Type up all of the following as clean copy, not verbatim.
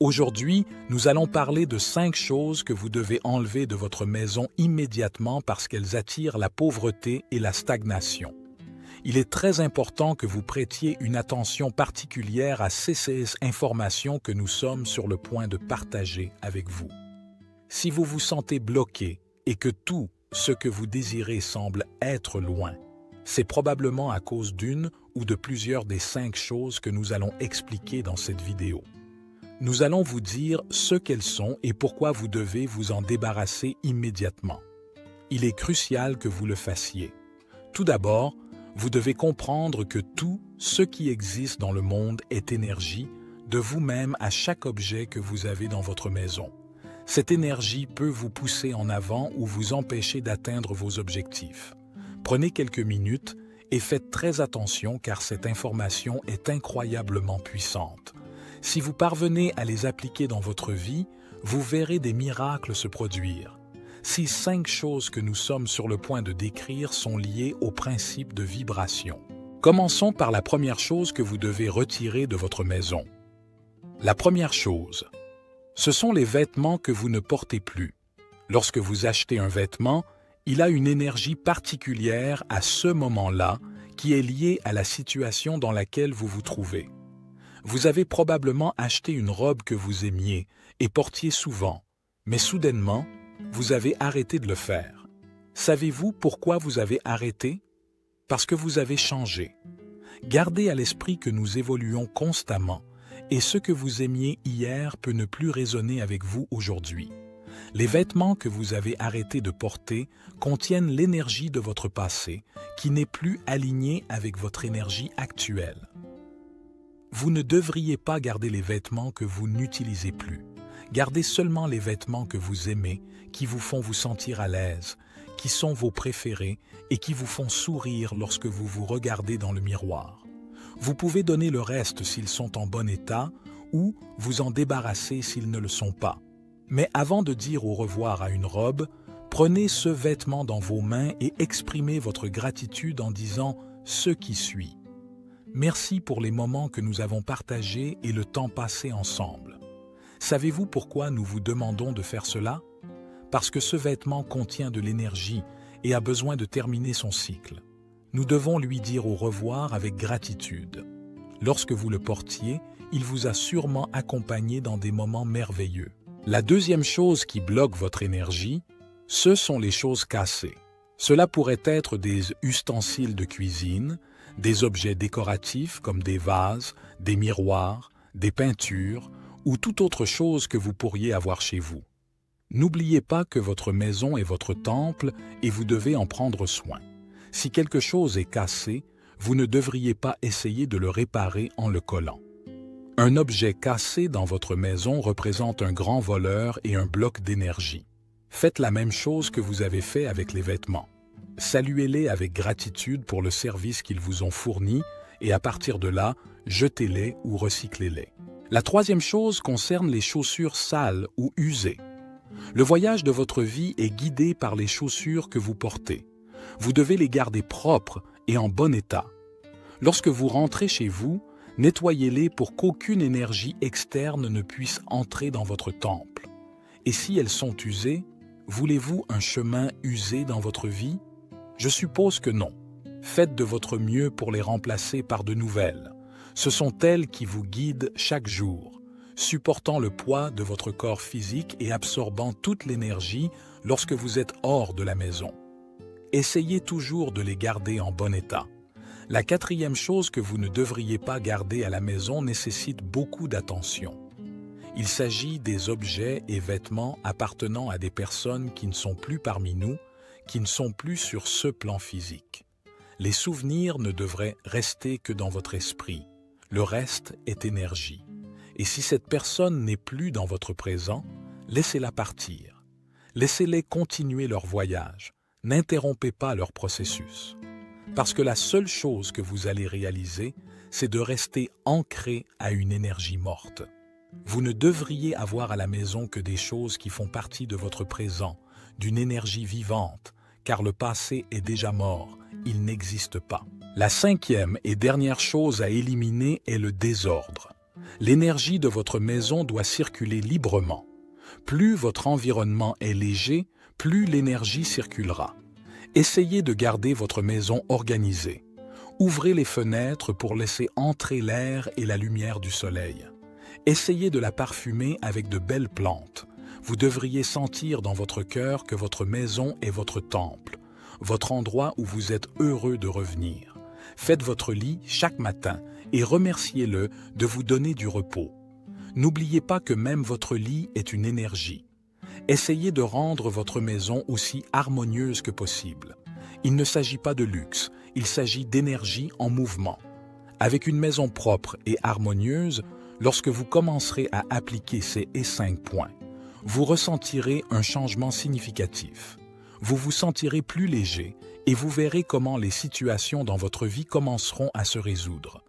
Aujourd'hui, nous allons parler de 5 choses que vous devez enlever de votre maison immédiatement parce qu'elles attirent la pauvreté et la stagnation. Il est très important que vous prêtiez une attention particulière à ces informations que nous sommes sur le point de partager avec vous. Si vous vous sentez bloqué et que tout ce que vous désirez semble être loin, c'est probablement à cause d'une ou de plusieurs des 5 choses que nous allons expliquer dans cette vidéo. Nous allons vous dire ce qu'elles sont et pourquoi vous devez vous en débarrasser immédiatement. Il est crucial que vous le fassiez. Tout d'abord, vous devez comprendre que tout ce qui existe dans le monde est énergie, de vous-même à chaque objet que vous avez dans votre maison. Cette énergie peut vous pousser en avant ou vous empêcher d'atteindre vos objectifs. Prenez quelques minutes et faites très attention car cette information est incroyablement puissante. Si vous parvenez à les appliquer dans votre vie, vous verrez des miracles se produire. Ces 5 choses que nous sommes sur le point de décrire sont liées au principe de vibration. Commençons par la première chose que vous devez retirer de votre maison. La première chose, ce sont les vêtements que vous ne portez plus. Lorsque vous achetez un vêtement, il a une énergie particulière à ce moment-là qui est liée à la situation dans laquelle vous vous trouvez. Vous avez probablement acheté une robe que vous aimiez et portiez souvent, mais soudainement, vous avez arrêté de le faire. Savez-vous pourquoi vous avez arrêté? Parce que vous avez changé. Gardez à l'esprit que nous évoluons constamment et ce que vous aimiez hier peut ne plus résonner avec vous aujourd'hui. Les vêtements que vous avez arrêté de porter contiennent l'énergie de votre passé qui n'est plus alignée avec votre énergie actuelle. Vous ne devriez pas garder les vêtements que vous n'utilisez plus. Gardez seulement les vêtements que vous aimez, qui vous font vous sentir à l'aise, qui sont vos préférés et qui vous font sourire lorsque vous vous regardez dans le miroir. Vous pouvez donner le reste s'ils sont en bon état ou vous en débarrasser s'ils ne le sont pas. Mais avant de dire au revoir à une robe, prenez ce vêtement dans vos mains et exprimez votre gratitude en disant ce qui suit. Merci pour les moments que nous avons partagés et le temps passé ensemble. Savez-vous pourquoi nous vous demandons de faire cela? Parce que ce vêtement contient de l'énergie et a besoin de terminer son cycle. Nous devons lui dire au revoir avec gratitude. Lorsque vous le portiez, il vous a sûrement accompagné dans des moments merveilleux. La deuxième chose qui bloque votre énergie, ce sont les choses cassées. Cela pourrait être des ustensiles de cuisine, des objets décoratifs comme des vases, des miroirs, des peintures ou toute autre chose que vous pourriez avoir chez vous. N'oubliez pas que votre maison est votre temple et vous devez en prendre soin. Si quelque chose est cassé, vous ne devriez pas essayer de le réparer en le collant. Un objet cassé dans votre maison représente un grand voleur et un bloc d'énergie. Faites la même chose que vous avez fait avec les vêtements. Saluez-les avec gratitude pour le service qu'ils vous ont fourni et à partir de là, jetez-les ou recyclez-les. La troisième chose concerne les chaussures sales ou usées. Le voyage de votre vie est guidé par les chaussures que vous portez. Vous devez les garder propres et en bon état. Lorsque vous rentrez chez vous, nettoyez-les pour qu'aucune énergie externe ne puisse entrer dans votre temple. Et si elles sont usées, voulez-vous un chemin usé dans votre vie? Je suppose que non. Faites de votre mieux pour les remplacer par de nouvelles. Ce sont elles qui vous guident chaque jour, supportant le poids de votre corps physique et absorbant toute l'énergie lorsque vous êtes hors de la maison. Essayez toujours de les garder en bon état. La quatrième chose que vous ne devriez pas garder à la maison nécessite beaucoup d'attention. Il s'agit des objets et vêtements appartenant à des personnes qui ne sont plus parmi nous, qui ne sont plus sur ce plan physique. Les souvenirs ne devraient rester que dans votre esprit. Le reste est énergie. Et si cette personne n'est plus dans votre présent, laissez-la partir. Laissez-les continuer leur voyage. N'interrompez pas leur processus. Parce que la seule chose que vous allez réaliser, c'est de rester ancré à une énergie morte. Vous ne devriez avoir à la maison que des choses qui font partie de votre présent, d'une énergie vivante, car le passé est déjà mort, il n'existe pas. La cinquième et dernière chose à éliminer est le désordre. L'énergie de votre maison doit circuler librement. Plus votre environnement est léger, plus l'énergie circulera. Essayez de garder votre maison organisée. Ouvrez les fenêtres pour laisser entrer l'air et la lumière du soleil. Essayez de la parfumer avec de belles plantes. Vous devriez sentir dans votre cœur que votre maison est votre temple, votre endroit où vous êtes heureux de revenir. Faites votre lit chaque matin et remerciez-le de vous donner du repos. N'oubliez pas que même votre lit est une énergie. Essayez de rendre votre maison aussi harmonieuse que possible. Il ne s'agit pas de luxe, il s'agit d'énergie en mouvement. Avec une maison propre et harmonieuse, lorsque vous commencerez à appliquer ces 5 points, vous ressentirez un changement significatif. Vous vous sentirez plus léger et vous verrez comment les situations dans votre vie commenceront à se résoudre.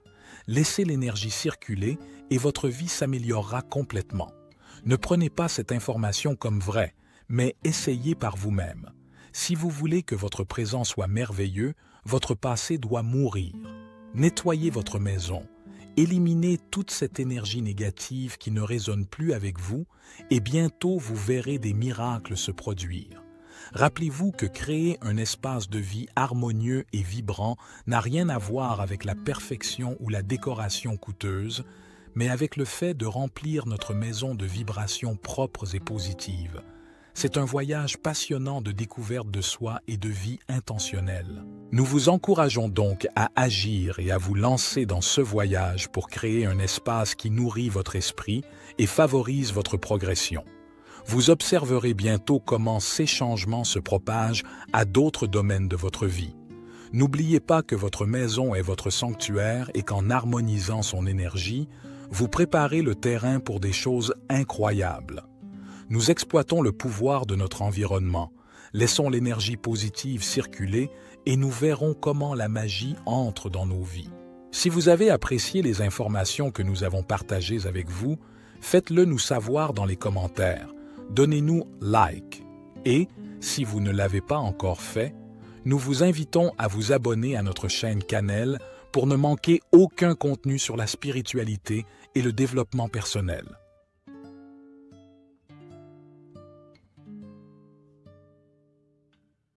Laissez l'énergie circuler et votre vie s'améliorera complètement. Ne prenez pas cette information comme vraie, mais essayez par vous-même. Si vous voulez que votre présent soit merveilleux, votre passé doit mourir. Nettoyez votre maison. Éliminez toute cette énergie négative qui ne résonne plus avec vous et bientôt vous verrez des miracles se produire. Rappelez-vous que créer un espace de vie harmonieux et vibrant n'a rien à voir avec la perfection ou la décoration coûteuse, mais avec le fait de remplir notre maison de vibrations propres et positives. C'est un voyage passionnant de découverte de soi et de vie intentionnelle. Nous vous encourageons donc à agir et à vous lancer dans ce voyage pour créer un espace qui nourrit votre esprit et favorise votre progression. Vous observerez bientôt comment ces changements se propagent à d'autres domaines de votre vie. N'oubliez pas que votre maison est votre sanctuaire et qu'en harmonisant son énergie, vous préparez le terrain pour des choses incroyables. Nous exploitons le pouvoir de notre environnement, laissons l'énergie positive circuler et nous verrons comment la magie entre dans nos vies. Si vous avez apprécié les informations que nous avons partagées avec vous, faites-le nous savoir dans les commentaires. Donnez-nous like. Et, si vous ne l'avez pas encore fait, nous vous invitons à vous abonner à notre chaîne Cannelle pour ne manquer aucun contenu sur la spiritualité et le développement personnel.